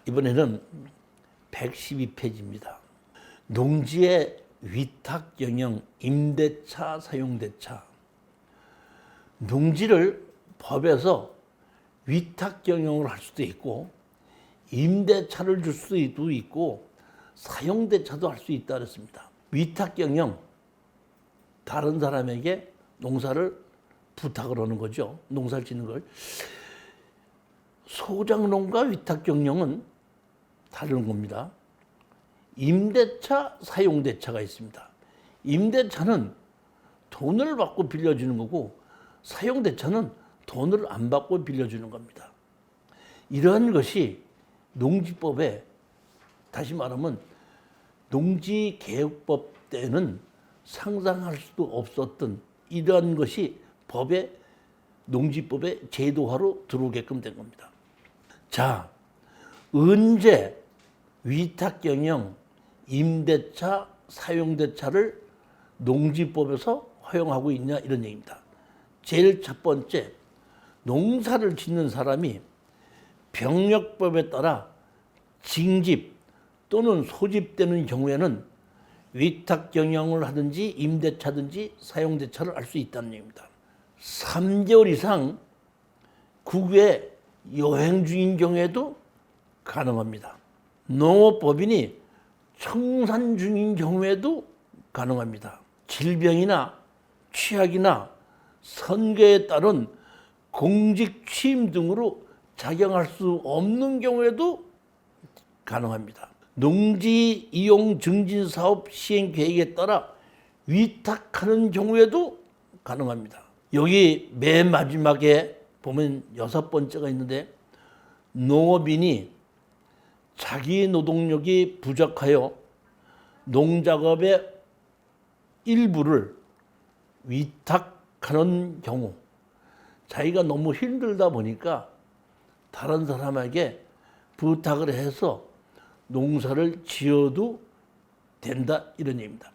이번에는 112페이지입니다. 농지의 위탁경영 임대차 사용대차. 농지를 법에서 위탁경영을 할 수도 있고 임대차를 줄 수도 있고 사용대차도 할 수 있다 그랬습니다. 위탁경영, 다른 사람에게 농사를 부탁을 하는 거죠. 농사를 짓는 걸. 소장농과 위탁경영은 다른 겁니다. 임대차, 사용대차가 있습니다. 임대차는 돈을 받고 빌려주는 거고 사용대차는 돈을 안 받고 빌려주는 겁니다. 이러한 것이 농지법에, 다시 말하면 농지개혁법 때는 상상할 수도 없었던 이러한 것이 법에, 농지법의 제도화로 들어오게끔 된 겁니다. 자, 언제 위탁경영, 임대차, 사용대차를 농지법에서 허용하고 있냐 이런 얘기입니다. 제일 첫 번째, 농사를 짓는 사람이 병력법에 따라 징집 또는 소집되는 경우에는 위탁경영을 하든지 임대차든지 사용대차를 할 수 있다는 얘기입니다. 3개월 이상 국외 여행 중인 경우에도 가능합니다. 농업법인이 청산 중인 경우에도 가능합니다. 질병이나 취약이나 선거에 따른 공직 취임 등으로 작용할 수 없는 경우에도 가능합니다. 농지 이용 증진 사업 시행 계획에 따라 위탁하는 경우에도 가능합니다. 여기 맨 마지막에 보면 6번째가 있는데, 농업인이 자기 노동력이 부족하여 농작업의 일부를 위탁하는 경우, 자기가 너무 힘들다 보니까 다른 사람에게 부탁을 해서 농사를 지어도 된다 이런 얘기입니다.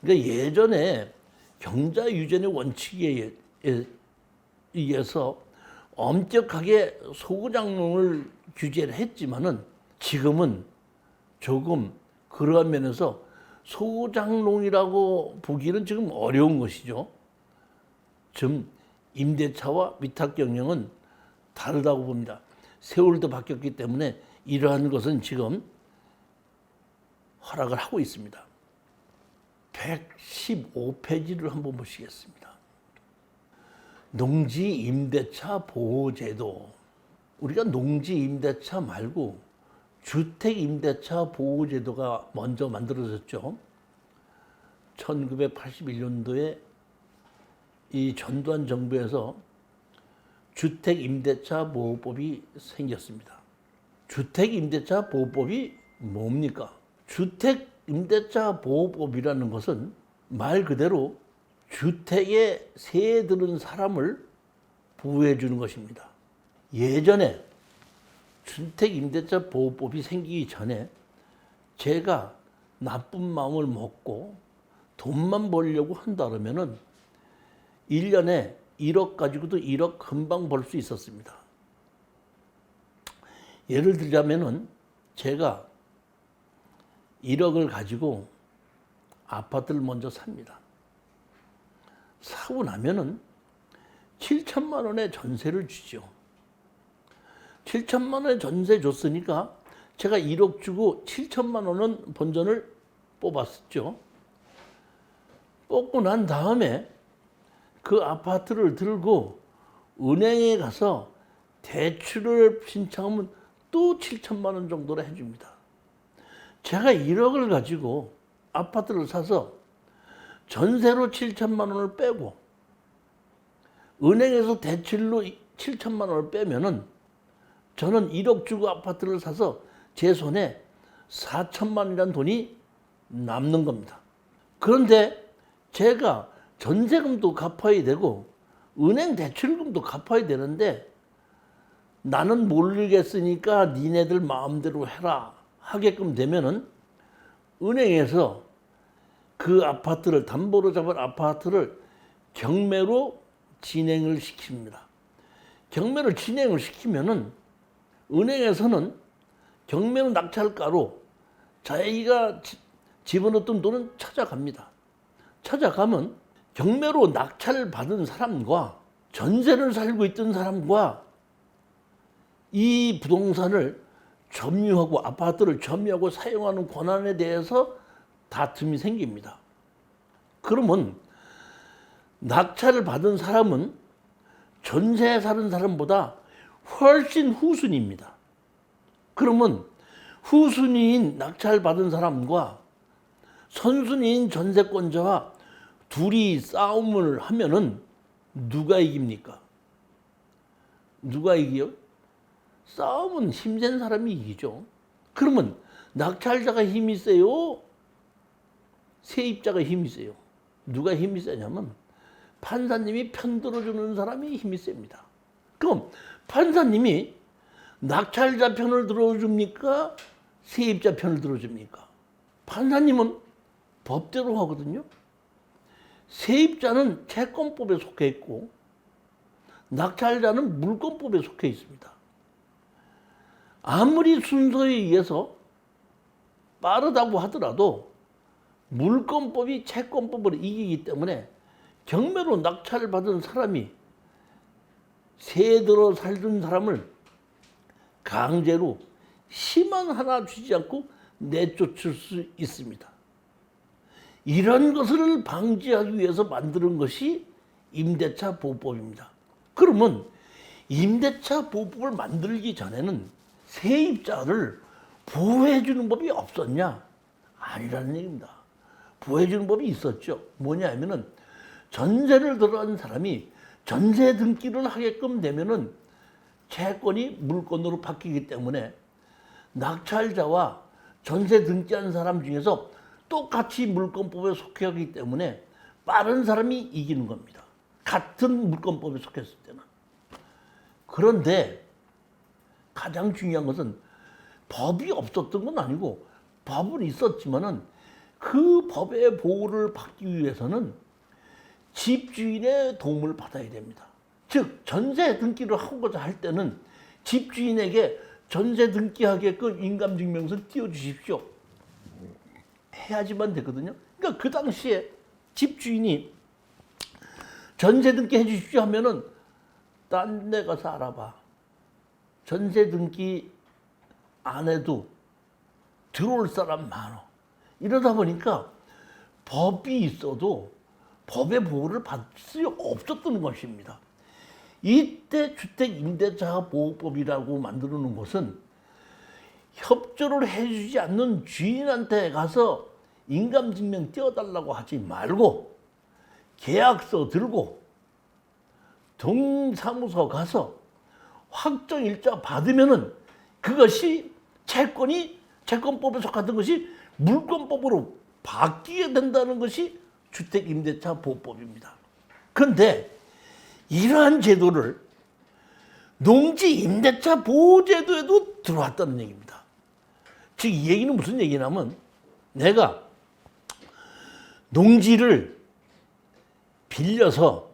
그러니까 예전에 경자유전의 원칙에 의해서 엄격하게 소구장농을 규제를 했지만은 지금은 조금 그러한 면에서 소구장농이라고 보기는 지금 어려운 것이죠. 좀 임대차와 위탁경영은 다르다고 봅니다. 세월도 바뀌었기 때문에 이러한 것은 지금 허락을 하고 있습니다. 115페이지를 한번 보시겠습니다. 농지 임대차 보호제도. 우리가 농지 임대차 말고 주택 임대차 보호제도가 먼저 만들어졌죠. 1981년도에 이 전두환 정부에서 주택 임대차 보호법이 생겼습니다. 주택 임대차 보호법이 뭡니까? 주택 임대차 보호법이라는 것은 말 그대로 주택에 세에 드는 사람을 보호해 주는 것입니다. 예전에 주택 임대차 보호법이 생기기 전에 제가 나쁜 마음을 먹고 돈만 벌려고 한다면은 1년에 1억 가지고도 1억 금방 벌 수 있었습니다. 예를 들자면은 제가 1억을 가지고 아파트를 먼저 삽니다. 사고 나면은 7천만 원의 전세를 주죠. 7천만 원의 전세 줬으니까 제가 1억 주고 7천만 원은 본전을 뽑았었죠. 뽑고 난 다음에 그 아파트를 들고 은행에 가서 대출을 신청하면 또 7천만 원 정도를 해줍니다. 제가 1억을 가지고 아파트를 사서 전세로 7천만 원을 빼고 은행에서 대출로 7천만 원을 빼면은 저는 1억 주고 아파트를 사서 제 손에 4천만 원이라는 돈이 남는 겁니다. 그런데 제가 전세금도 갚아야 되고 은행 대출금도 갚아야 되는데 나는 모르겠으니까 니네들 마음대로 해라 하게끔 되면은 은행에서 그 아파트를 담보로 잡은 아파트를 경매로 진행을 시킵니다. 경매를 진행을 시키면은 은행에서는 경매로 낙찰가로 자기가 집어넣었던 돈은 찾아갑니다. 찾아가면 경매로 낙찰을 받은 사람과 전세를 살고 있던 사람과 이 부동산을 점유하고 아파트를 점유하고 사용하는 권한에 대해서 다툼이 생깁니다. 그러면 낙찰을 받은 사람은 전세에 사는 사람보다 훨씬 후순위입니다. 그러면 후순위인 낙찰받은 사람과 선순위인 전세권자와 둘이 싸움을 하면은 누가 이깁니까? 누가 이기요? 싸움은 힘센 사람이 이기죠. 그러면 낙찰자가 힘이 세요? 세입자가 힘이 세요? 누가 힘이 세냐면 판사님이 편 들어주는 사람이 힘이 셉니다. 그럼 판사님이 낙찰자 편을 들어줍니까? 세입자 편을 들어줍니까? 판사님은 법대로 하거든요. 세입자는 채권법에 속해 있고 낙찰자는 물권법에 속해 있습니다. 아무리 순서에 의해서 빠르다고 하더라도 물권법이 채권법을 이기기 때문에 경매로 낙찰을 받은 사람이 새 들어 살던 사람을 강제로 10원 하나 주지 않고 내쫓을 수 있습니다. 이런 것을 방지하기 위해서 만드는 것이 임대차 보호법입니다. 그러면 임대차 보호법을 만들기 전에는 세입자를 보호해주는 법이 없었냐? 아니라는 얘기입니다. 보호해주는 법이 있었죠. 뭐냐 하면은 전세를 들어간 사람이 전세 등기를 하게끔 되면은 채권이 물권으로 바뀌기 때문에 낙찰자와 전세 등기한 사람 중에서 똑같이 물권법에 속해 하기 때문에 빠른 사람이 이기는 겁니다. 같은 물권법에 속했을 때는. 그런데 가장 중요한 것은 법이 없었던 건 아니고 법은 있었지만은 그 법의 보호를 받기 위해서는 집주인의 도움을 받아야 됩니다. 즉 전세 등기를 하고자 할 때는 집주인에게 전세 등기하게끔 인감증명서 띄워주십시오. 해야지만 되거든요. 그러니까 그 당시에 집주인이 전세 등기 해주십시오 하면은 딴 데 가서 알아봐. 전세 등기 안 해도 들어올 사람 많아. 이러다 보니까 법이 있어도 법의 보호를 받을 수 없었던 것입니다. 이때 주택임대차보호법이라고 만들어 놓은 것은 협조를 해주지 않는 주인한테 가서 인감증명 띄워달라고 하지 말고 계약서 들고 동사무소 가서 확정일자 받으면은 그것이 채권법에 속하던 것이 물권법으로 바뀌게 된다는 것이 주택임대차보호법입니다. 그런데 이러한 제도를 농지임대차보호제도에도 들어왔다는 얘기입니다. 즉 이 얘기는 무슨 얘기냐면 내가 농지를 빌려서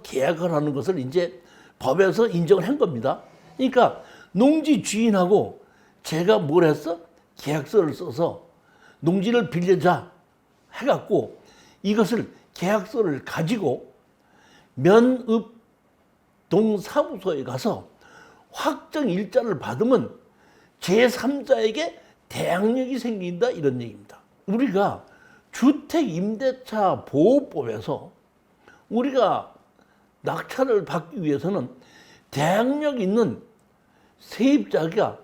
계약을 하는 것을 이제 법에서 인정을 한 겁니다. 그러니까 농지 주인하고 제가 뭘 했어? 계약서를 써서 농지를 빌려자 해갖고 이것을 계약서를 가지고 면읍 동사무소에 가서 확정 일자를 받으면 제3자에게 대항력이 생긴다 이런 얘기입니다. 우리가 주택임대차 보호법에서 우리가 낙찰을 받기 위해서는 대항력 있는 세입자가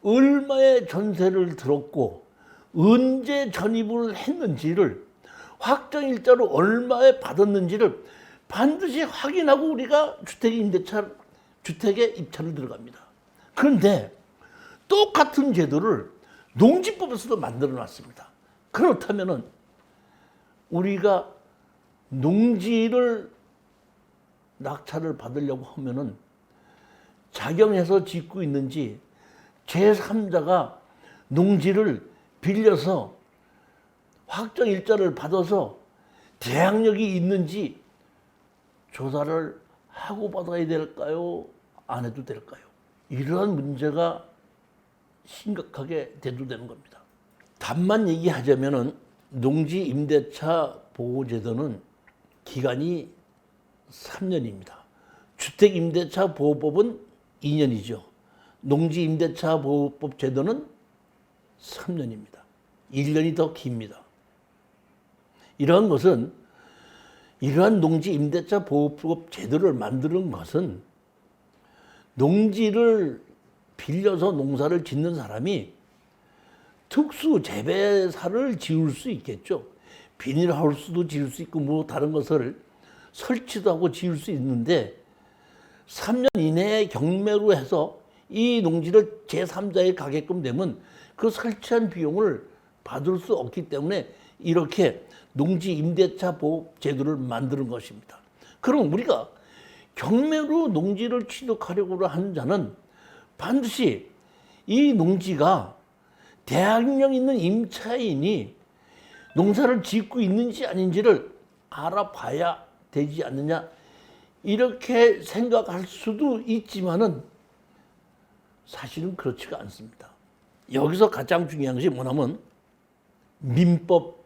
얼마의 전세를 들었고 언제 전입을 했는지를 확정일자로 얼마에 받았는지를 반드시 확인하고 우리가 주택에 입찰을 들어갑니다. 그런데 똑같은 제도를 농지법에서도 만들어 놨습니다. 그렇다면은 우리가 농지를 낙찰을 받으려고 하면은 작용해서 짓고 있는지 제3자가 농지를 빌려서 확정일자를 받아서 대항력이 있는지 조사를 하고 받아야 될까요? 안 해도 될까요? 이러한 문제가 심각하게 대두되는 겁니다. 답만 얘기하자면은 농지 임대차 보호제도는 기간이 3년입니다. 주택 임대차 보호법은 2년이죠. 농지 임대차 보호법 제도는 3년입니다. 1년이 더 깁니다. 이러한 것은 이러한 농지 임대차 보호법 제도를 만드는 것은 농지를 빌려서 농사를 짓는 사람이 특수 재배사를 지을 수 있겠죠. 비닐하우스도 지을 수 있고 뭐 다른 것을 설치도 하고 지을 수 있는데 3년 이내에 경매로 해서 이 농지를 제3자에 가게끔 되면 그 설치한 비용을 받을 수 없기 때문에 이렇게 농지 임대차 보호 제도를 만드는 것입니다. 그럼 우리가 경매로 농지를 취득하려고 하는 자는 반드시 이 농지가 대항력 있는 임차인이 농사를 짓고 있는지 아닌지를 알아봐야 되지 않느냐, 이렇게 생각할 수도 있지만은 사실은 그렇지가 않습니다. 여기서 가장 중요한 것이 뭐냐면 민법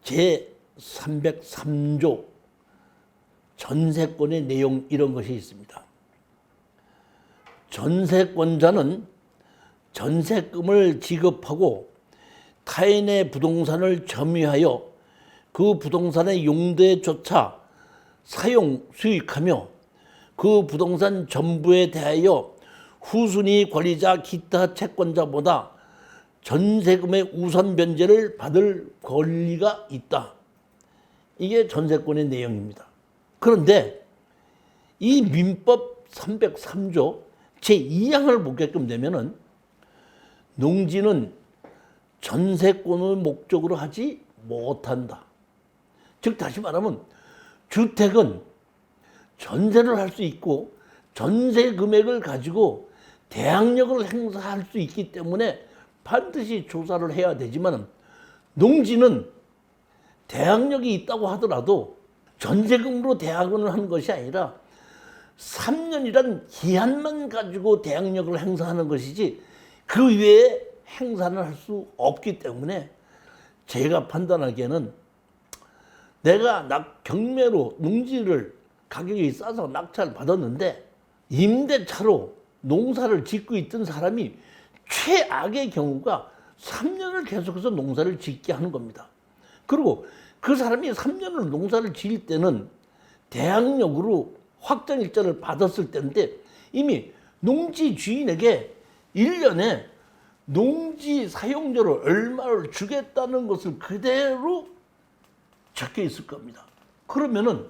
제303조 전세권의 내용, 이런 것이 있습니다. 전세권자는 전세금을 지급하고 타인의 부동산을 점유하여 그 부동산의 용도에조차 사용, 수익하며 그 부동산 전부에 대하여 후순위 관리자 기타 채권자보다 전세금의 우선 변제를 받을 권리가 있다. 이게 전세권의 내용입니다. 그런데 이 민법 303조 제2항을 보게끔 되면은 농지는 전세권을 목적으로 하지 못한다. 즉 다시 말하면 주택은 전세를 할 수 있고 전세 금액을 가지고 대항력을 행사할 수 있기 때문에 반드시 조사를 해야 되지만 농지는 대항력이 있다고 하더라도 전세금으로 대항을 하는 것이 아니라 3년이란 기한만 가지고 대항력을 행사하는 것이지 그 외에 행사는 할 수 없기 때문에 제가 판단하기에는 내가 경매로 농지를 가격이 싸서 낙찰 받았는데 임대차로 농사를 짓고 있던 사람이 최악의 경우가 3년을 계속해서 농사를 짓게 하는 겁니다. 그리고 그 사람이 3년을 농사를 지을 때는 대항력으로 확정일자를 받았을 때인데 이미 농지 주인에게 1년에 농지 사용료를 얼마를 주겠다는 것을 그대로 적혀 있을 겁니다. 그러면은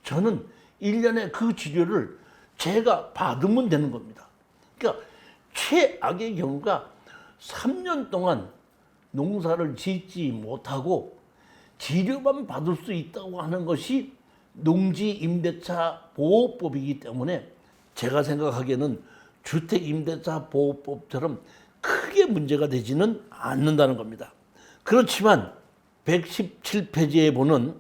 저는 1년에 그 지료를 제가 받으면 되는 겁니다. 그러니까 최악의 경우가 3년 동안 농사를 짓지 못하고 지료만 받을 수 있다고 하는 것이 농지 임대차 보호법이기 때문에 제가 생각하기에는 주택 임대차 보호법처럼 크게 문제가 되지는 않는다는 겁니다. 그렇지만 117페이지에 보는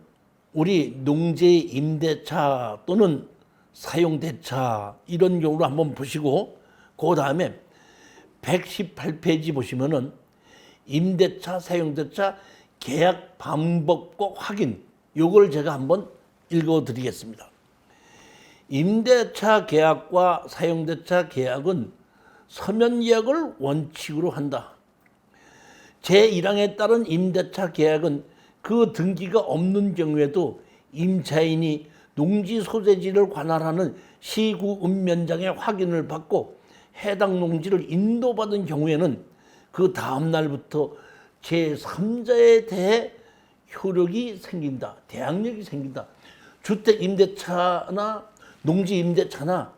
우리 농지 임대차 또는 사용대차 이런 경우로 한번 보시고 그 다음에 118페이지 보시면은 임대차, 사용대차 계약 방법과 확인, 요걸 제가 한번 읽어드리겠습니다. 임대차 계약과 사용대차 계약은 서면 계약을 원칙으로 한다. 제1항에 따른 임대차 계약은 그 등기가 없는 경우에도 임차인이 농지 소재지를 관할하는 시구 읍면장의 확인을 받고 해당 농지를 인도받은 경우에는 그 다음 날부터 제3자에 대해 효력이 생긴다. 대항력이 생긴다. 주택 임대차나 농지 임대차나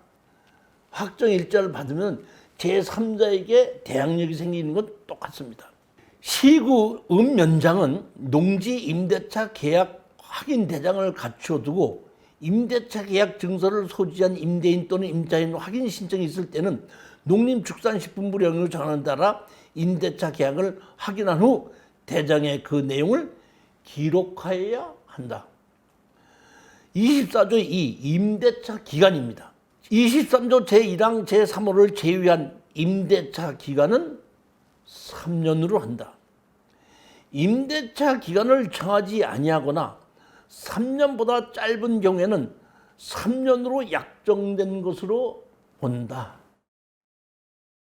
확정일자를 받으면 제3자에게 대항력이 생기는 건 똑같습니다. 시구 읍면장은 농지 임대차 계약 확인 대장을 갖춰두고 임대차 계약 증서를 소지한 임대인 또는 임차인 확인 신청이 있을 때는 농림축산식품부령의 전환에 따라 임대차 계약을 확인한 후 대장에 그 내용을 기록하여야 한다. 24조 2 임대차 기간입니다. 23조 제1항 제3호를 제외한 임대차 기간은 3년으로 한다. 임대차 기간을 정하지 아니하거나 3년보다 짧은 경우에는 3년으로 약정된 것으로 본다.